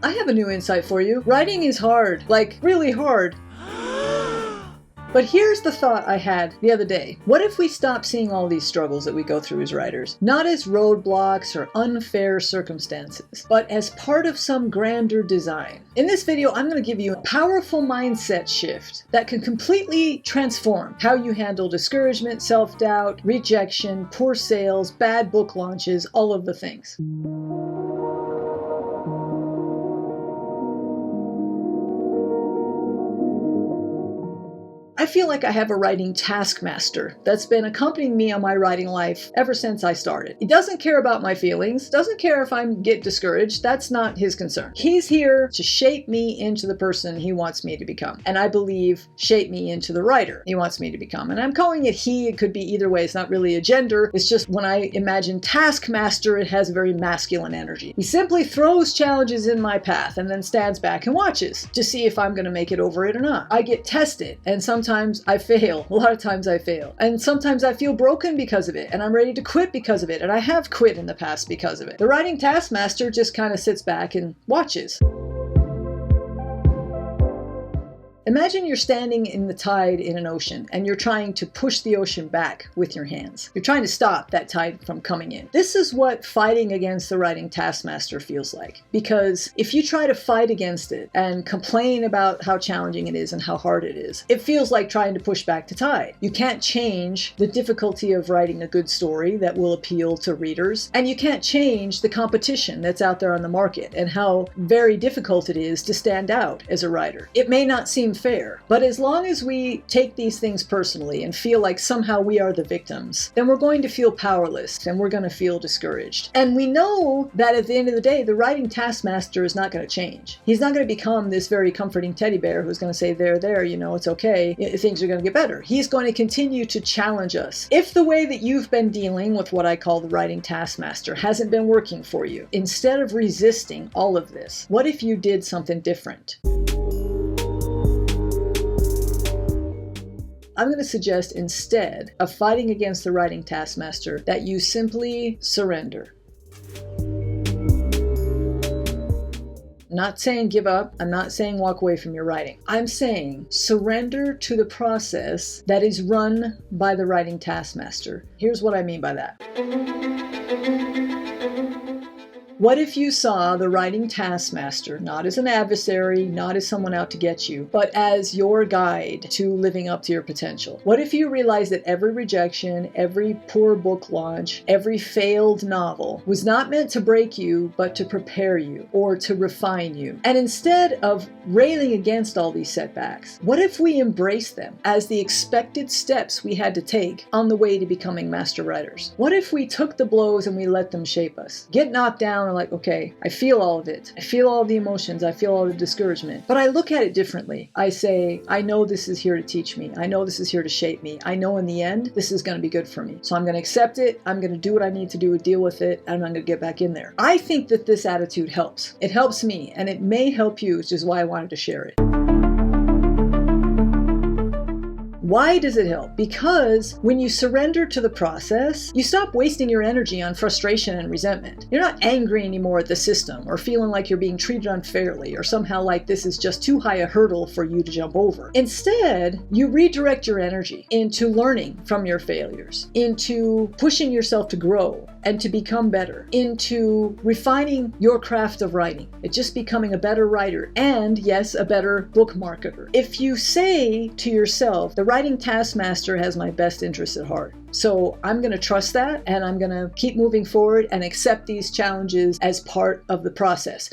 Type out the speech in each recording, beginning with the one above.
I have a new insight for you. Writing is hard, like really hard. But here's the thought I had the other day. What if we stop seeing all these struggles that we go through as writers, not as roadblocks or unfair circumstances, but as part of some grander design? In this video, I'm going to give you a powerful mindset shift that can completely transform how you handle discouragement, self-doubt, rejection, poor sales, bad book launches, all of the things. I feel like I have a writing taskmaster that's been accompanying me on my writing life ever since I started. He doesn't care about my feelings, doesn't care if I get discouraged. That's not his concern. He's here to shape me into the person he wants me to become. And I believe shape me into the writer he wants me to become. And I'm calling it he. It could be either way. It's not really a gender. It's just when I imagine taskmaster, it has a very masculine energy. He simply throws challenges in my path and then stands back and watches to see if I'm going to make it over it or not. I get tested, and sometimes I fail. A lot of times I fail. And sometimes I feel broken because of it, and I'm ready to quit because of it, and I have quit in the past because of it. The writing taskmaster just kind of sits back and watches. Imagine you're standing in the tide in an ocean and you're trying to push the ocean back with your hands. You're trying to stop that tide from coming in. This is what fighting against the writing taskmaster feels like. Because if you try to fight against it and complain about how challenging it is and how hard it is, it feels like trying to push back the tide. You can't change the difficulty of writing a good story that will appeal to readers, and you can't change the competition that's out there on the market and how very difficult it is to stand out as a writer. It may not seem fair, but as long as we take these things personally and feel like somehow we are the victims, then we're going to feel powerless and we're going to feel discouraged. And we know that at the end of the day, the writing taskmaster is not going to change. He's not going to become this very comforting teddy bear who's going to say, there, you know, it's okay, things are going to get better. He's going to continue to challenge us. If the way that you've been dealing with what I call the writing taskmaster hasn't been working for you, instead of resisting all of this, what if you did something different? I'm going to suggest instead of fighting against the writing taskmaster that you simply surrender. I'm not saying give up. I'm not saying walk away from your writing. I'm saying surrender to the process that is run by the writing taskmaster. Here's what I mean by that. What if you saw the writing taskmaster not as an adversary, not as someone out to get you, but as your guide to living up to your potential? What if you realized that every rejection, every poor book launch, every failed novel was not meant to break you, but to prepare you or to refine you? And instead of railing against all these setbacks, what if we embraced them as the expected steps we had to take on the way to becoming master writers? What if we took the blows and we let them shape us? Get knocked down, like, okay, I feel all of it. I feel all the emotions. I feel all the discouragement. But I look at it differently. I say, I know this is here to teach me. I know this is here to shape me. I know in the end, this is going to be good for me. So I'm going to accept it. I'm going to do what I need to do to deal with it. And I'm going to get back in there. I think that this attitude helps. It helps me, and it may help you, which is why I wanted to share it. Why does it help? Because when you surrender to the process, you stop wasting your energy on frustration and resentment. You're not angry anymore at the system or feeling like you're being treated unfairly or somehow like this is just too high a hurdle for you to jump over. Instead, you redirect your energy into learning from your failures, into pushing yourself to grow and to become better, into refining your craft of writing, it's just becoming a better writer and, yes, a better book marketer. If you say to yourself, the writing taskmaster has my best interests at heart, so I'm going to trust that and I'm going to keep moving forward and accept these challenges as part of the process.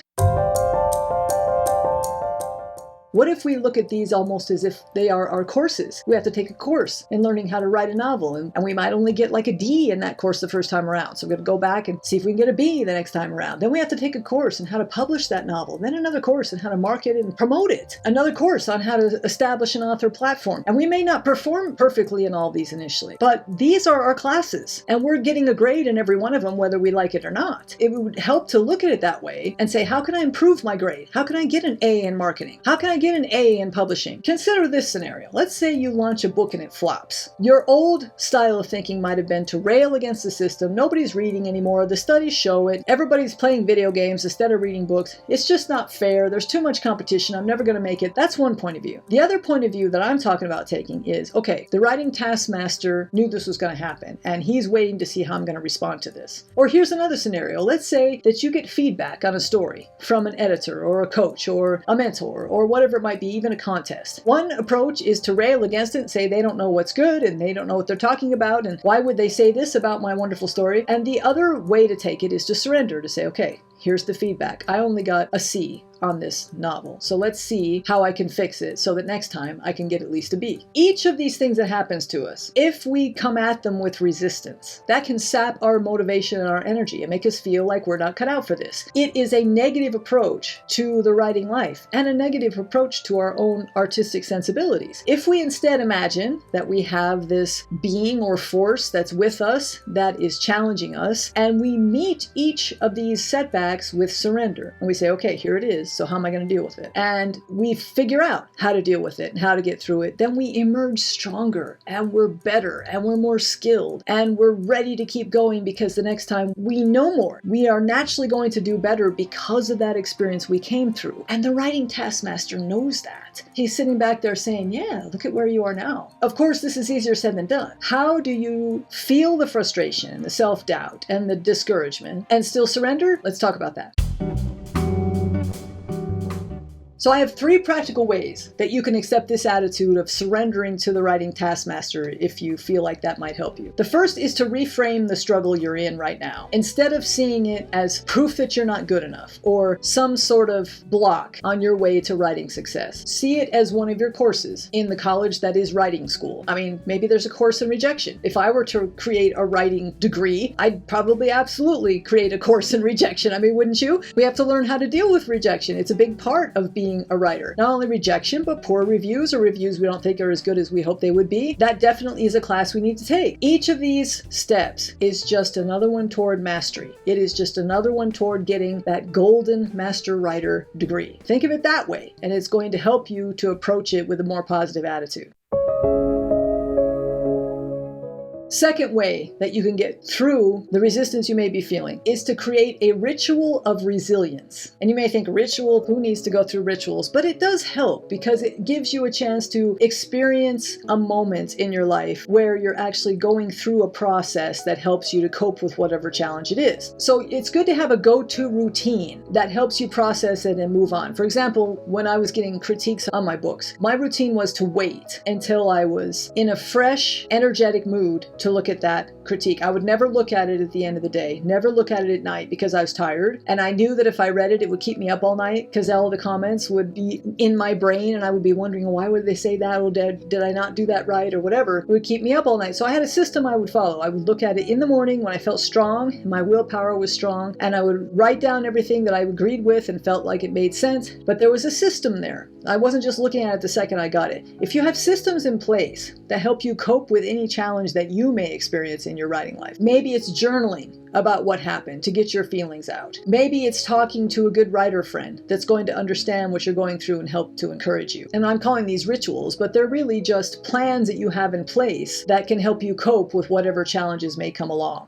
What if we look at these almost as if they are our courses? We have to take a course in learning how to write a novel, and we might only get like a D in that course the first time around. So we're going to go back and see if we can get a B the next time around. Then we have to take a course on how to publish that novel, then another course on how to market and promote it, another course on how to establish an author platform. And we may not perform perfectly in all these initially, but these are our classes, and we're getting a grade in every one of them, whether we like it or not. It would help to look at it that way and say, how can I improve my grade? How can I get an A in marketing? How can I get get an A in publishing. Consider this scenario. Let's say you launch a book and it flops. Your old style of thinking might have been to rail against the system. Nobody's reading anymore. The studies show it. Everybody's playing video games instead of reading books. It's just not fair. There's too much competition. I'm never going to make it. That's one point of view. The other point of view that I'm talking about taking is, okay, the writing taskmaster knew this was going to happen, and he's waiting to see how I'm going to respond to this. Or here's another scenario. Let's say that you get feedback on a story from an editor or a coach or a mentor or whatever it might be, even a contest. One approach is to rail against it and say they don't know what's good and they don't know what they're talking about and why would they say this about my wonderful story? And the other way to take it is to surrender, to say, okay, here's the feedback. I only got a C on this novel. So let's see how I can fix it so that next time I can get at least a B. Each of these things that happens to us, if we come at them with resistance, that can sap our motivation and our energy and make us feel like we're not cut out for this. It is a negative approach to the writing life and a negative approach to our own artistic sensibilities. If we instead imagine that we have this being or force that's with us, that is challenging us, and we meet each of these setbacks with surrender, and we say, okay, here it is. So how am I going to deal with it? And we figure out how to deal with it and how to get through it. Then we emerge stronger and we're better and we're more skilled and we're ready to keep going because the next time we know more. We are naturally going to do better because of that experience we came through. And the writing taskmaster knows that. He's sitting back there saying, yeah, look at where you are now. Of course, this is easier said than done. How do you feel the frustration, the self-doubt, and the discouragement and still surrender? Let's talk about that. So I have 3 practical ways that you can accept this attitude of surrendering to the writing taskmaster if you feel like that might help you. The first is to reframe the struggle you're in right now. Instead of seeing it as proof that you're not good enough or some sort of block on your way to writing success, see it as one of your courses in the college that is writing school. I mean, maybe there's a course in rejection. If I were to create a writing degree, I'd probably absolutely create a course in rejection. I mean, wouldn't you? We have to learn how to deal with rejection. It's a big part of being a writer. Not only rejection, but poor reviews or reviews we don't think are as good as we hope they would be. That definitely is a class we need to take. Each of these steps is just another one toward mastery. It is just another one toward getting that golden master writer degree. Think of it that way, and it's going to help you to approach it with a more positive attitude. Second way that you can get through the resistance you may be feeling is to create a ritual of resilience. And you may think, ritual, who needs to go through rituals? But it does help because it gives you a chance to experience a moment in your life where you're actually going through a process that helps you to cope with whatever challenge it is. So it's good to have a go-to routine that helps you process it and move on. For example, when I was getting critiques on my books, my routine was to wait until I was in a fresh, energetic mood to look at that critique. I would never look at it at the end of the day, never look at it at night because I was tired. And I knew that if I read it, it would keep me up all night because all the comments would be in my brain and I would be wondering, why would they say that? Or did I not do that right or whatever? It would keep me up all night. So I had a system I would follow. I would look at it in the morning when I felt strong, my willpower was strong, and I would write down everything that I agreed with and felt like it made sense. But there was a system there. I wasn't just looking at it the second I got it. If you have systems in place that help you cope with any challenge that you may experience in your writing life, maybe it's journaling about what happened to get your feelings out. Maybe it's talking to a good writer friend that's going to understand what you're going through and help to encourage you. And I'm calling these rituals, but they're really just plans that you have in place that can help you cope with whatever challenges may come along.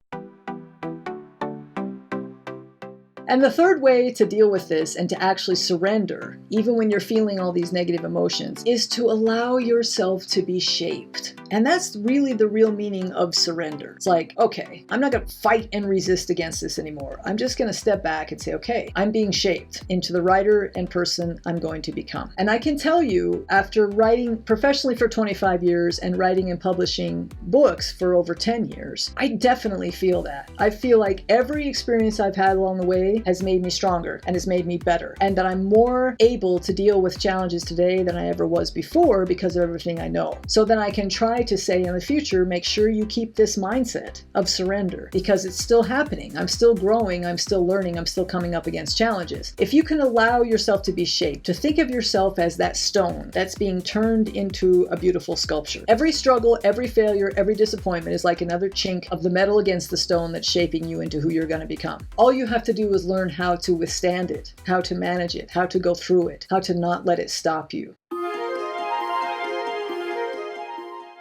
And the third way to deal with this and to actually surrender, even when you're feeling all these negative emotions, is to allow yourself to be shaped. And that's really the real meaning of surrender. It's like, okay, I'm not going to fight and resist against this anymore. I'm just going to step back and say, okay, I'm being shaped into the writer and person I'm going to become. And I can tell you, after writing professionally for 25 years and writing and publishing books for over 10 years, I definitely feel that. I feel like every experience I've had along the way has made me stronger and has made me better, and that I'm more able to deal with challenges today than I ever was before because of everything I know. So then I can try to say in the future, make sure you keep this mindset of surrender because it's still happening. I'm still growing, I'm still learning, I'm still coming up against challenges. If you can allow yourself to be shaped, to think of yourself as that stone that's being turned into a beautiful sculpture. Every struggle, every failure, every disappointment is like another chink of the metal against the stone that's shaping you into who you're going to become. All you have to do is learn how to withstand it, how to manage it, how to go through it, how to not let it stop you.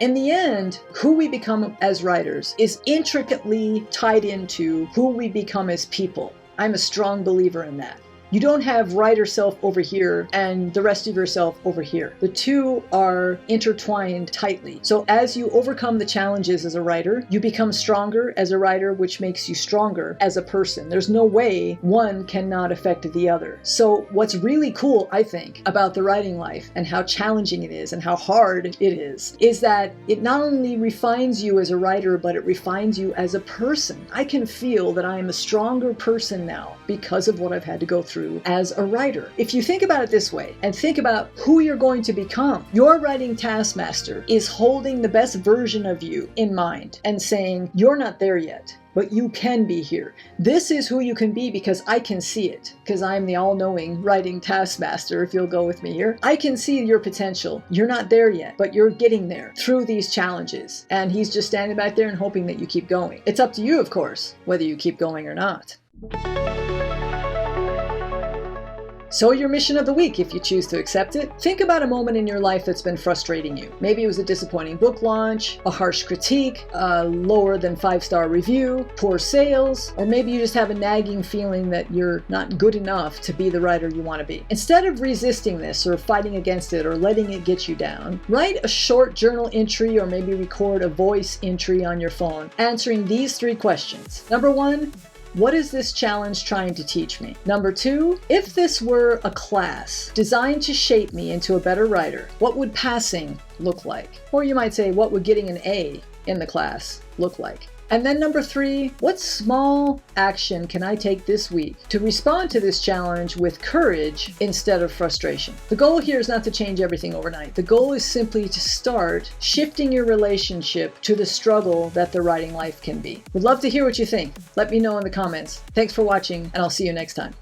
In the end, who we become as writers is intricately tied into who we become as people. I'm a strong believer in that. You don't have writer self over here and the rest of yourself over here. The two are intertwined tightly. So as you overcome the challenges as a writer, you become stronger as a writer, which makes you stronger as a person. There's no way one cannot affect the other. So what's really cool, I think, about the writing life and how challenging it is and how hard it is that it not only refines you as a writer, but it refines you as a person. I can feel that I am a stronger person now because of what I've had to go through as a writer. If you think about it this way and think about who you're going to become, your writing taskmaster is holding the best version of you in mind and saying, you're not there yet, but you can be here. This is who you can be because I can see it, because I'm the all-knowing writing taskmaster, if you'll go with me here. I can see your potential. You're not there yet, but you're getting there through these challenges. And he's just standing back there and hoping that you keep going. It's up to you, of course, whether you keep going or not. So your mission of the week, if you choose to accept it, think about a moment in your life that's been frustrating you. Maybe it was a disappointing book launch, a harsh critique, a lower than 5-star review, poor sales, or maybe you just have a nagging feeling that you're not good enough to be the writer you want to be. Instead of resisting this or fighting against it or letting it get you down, write a short journal entry or maybe record a voice entry on your phone answering these 3 questions. Number 1, what is this challenge trying to teach me? Number 2, if this were a class designed to shape me into a better writer, what would passing look like? Or you might say, what would getting an A in the class look like? And then number 3, what small action can I take this week to respond to this challenge with courage instead of frustration? The goal here is not to change everything overnight. The goal is simply to start shifting your relationship to the struggle that the writing life can be. Would love to hear what you think. Let me know in the comments. Thanks for watching, and I'll see you next time.